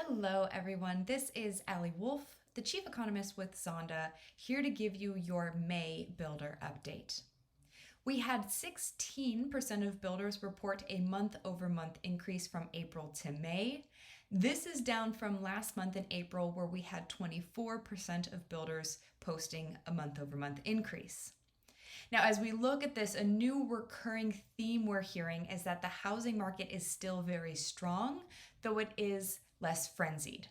Hello, everyone. This is Allie Wolf, the Chief Economist with Zonda, here to give you your May builder update. We had 16% of builders report a month-over-month increase from April to May. This is down from last month in April, where we had 24% of builders posting a month-over-month increase. Now, as we look at this, a new recurring theme we're hearing is that the housing market is still very strong, though it is less frenzied.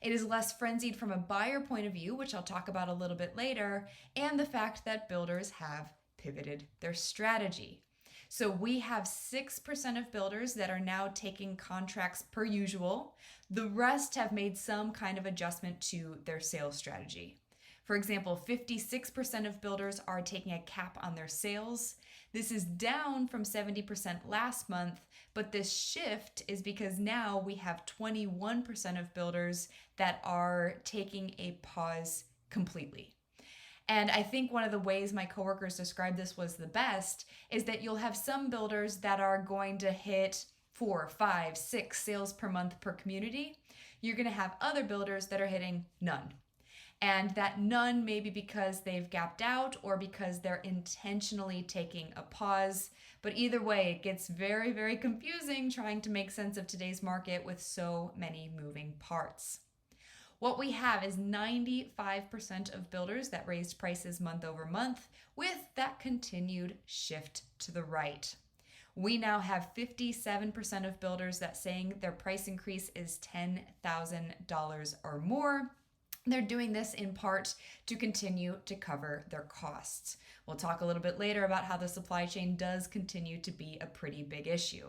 It is less frenzied from a buyer point of view, which I'll talk about a little bit later, and the fact that builders have pivoted their strategy. So we have 6% of builders that are now taking contracts per usual. The rest have made some kind of adjustment to their sales strategy. For example, 56% of builders are taking a cap on their sales. This is down from 70% last month, but this shift is because now we have 21% of builders that are taking a pause completely. And I think one of the ways my coworkers described this was the best is that you'll have some builders that are going to hit 4, 5, 6 sales per month per community. You're going to have other builders that are hitting none. And that none may be because they've gapped out or because they're intentionally taking a pause. But either way, it gets very, very confusing trying to make sense of today's market with so many moving parts. What we have is 95% of builders that raised prices month over month with that continued shift to the right. We now have 57% of builders that saying their price increase is $10,000 or more. They're doing this in part to continue to cover their costs. We'll talk a little bit later about how the supply chain does continue to be a pretty big issue.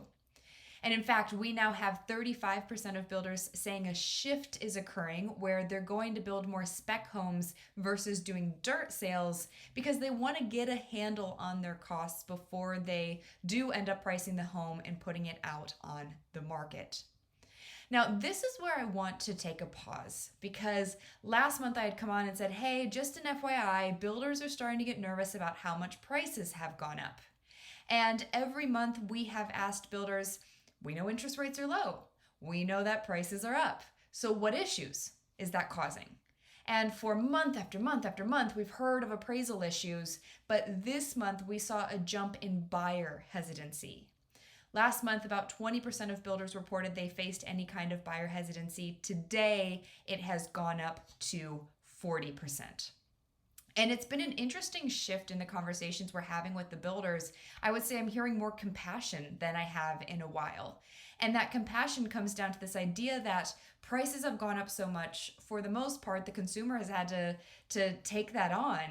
And in fact, we now have 35% of builders saying a shift is occurring where they're going to build more spec homes versus doing dirt sales because they want to get a handle on their costs before they do end up pricing the home and putting it out on the market. Now, this is where I want to take a pause because last month I had come on and said, hey, just an FYI, builders are starting to get nervous about how much prices have gone up. And every month we have asked builders, we know interest rates are low. We know that prices are up. So what issues is that causing? And for month after month after month, we've heard of appraisal issues, but this month we saw a jump in buyer hesitancy. Last month, about 20% of builders reported they faced any kind of buyer hesitancy. Today, it has gone up to 40%. And it's been an interesting shift in the conversations we're having with the builders. I would say I'm hearing more compassion than I have in a while. And that compassion comes down to this idea that prices have gone up so much. For the most part, the consumer has had to take that on.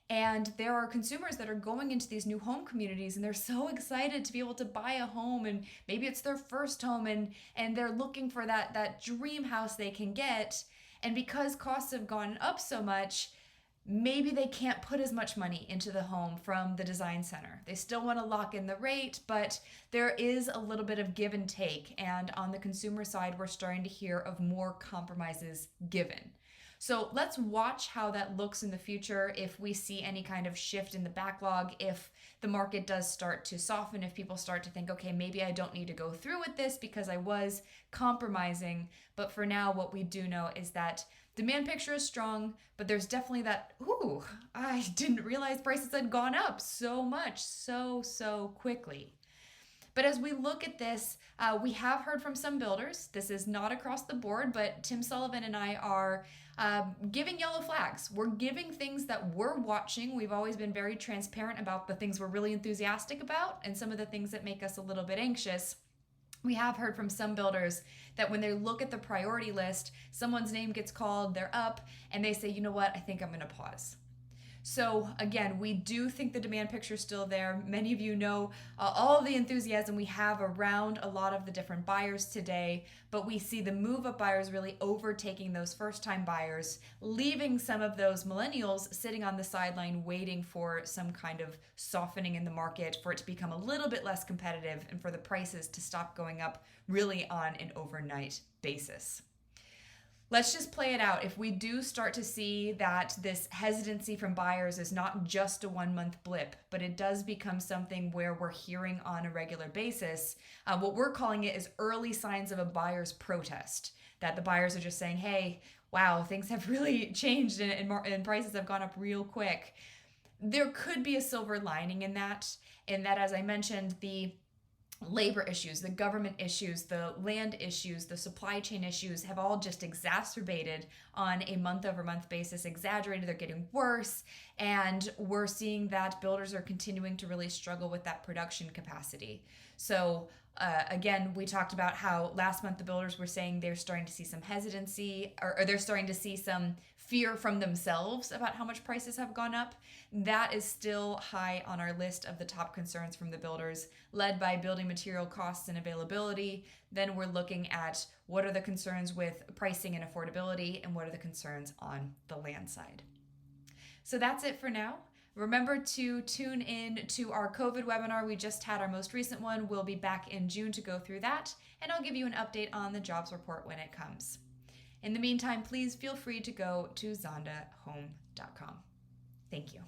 And there are consumers that are going into these new home communities and they're so excited to be able to buy a home, and maybe it's their first home and they're looking for that dream house they can get. And because costs have gone up so much, maybe they can't put as much money into the home from the design center. They still want to lock in the rate, but there is a little bit of give and take. And on the consumer side, we're starting to hear of more compromises given. So let's watch how that looks in the future if we see any kind of shift in the backlog, if the market does start to soften, if people start to think, okay, maybe I don't need to go through with this because I was compromising. But for now, what we do know is that demand picture is strong, but there's definitely that, ooh, I didn't realize prices had gone up so much so quickly. But as we look at this, we have heard from some builders. This is not across the board, but Tim Sullivan and I are giving yellow flags. We're giving things that we're watching. We've always been very transparent about the things we're really enthusiastic about and some of the things that make us a little bit anxious. We have heard from some builders that when they look at the priority list, someone's name gets called, they're up, and they say, you know what, I think I'm going to pause. So again, we do think the demand picture is still there. Many of you know all of the enthusiasm we have around a lot of the different buyers today, but we see the move-up buyers really overtaking those first-time buyers, leaving some of those millennials sitting on the sideline waiting for some kind of softening in the market, for it to become a little bit less competitive and for the prices to stop going up really on an overnight basis. Let's just play it out. If we do start to see that this hesitancy from buyers is not just a 1 month blip, but it does become something where we're hearing on a regular basis, what we're calling it is early signs of a buyer's protest. That the buyers are just saying, hey, wow, things have really changed and prices have gone up real quick. There could be a silver lining in that, as I mentioned, the labor issues, the government issues, the land issues, the supply chain issues have all just exacerbated on a month over month basis, exaggerated, they're getting worse. And we're seeing that builders are continuing to really struggle with that production capacity. So again, we talked about how last month the builders were saying they're starting to see some hesitancy, or they're starting to see some fear from themselves about how much prices have gone up. That is still high on our list of the top concerns from the builders, led by building material costs and availability. Then we're looking at what are the concerns with pricing and affordability, and what are the concerns on the land side. So that's it for now. Remember to tune in to our COVID webinar. We just had our most recent one. We'll be back in June to go through that, and I'll give you an update on the jobs report when it comes. In the meantime, please feel free to go to zondahome.com. Thank you.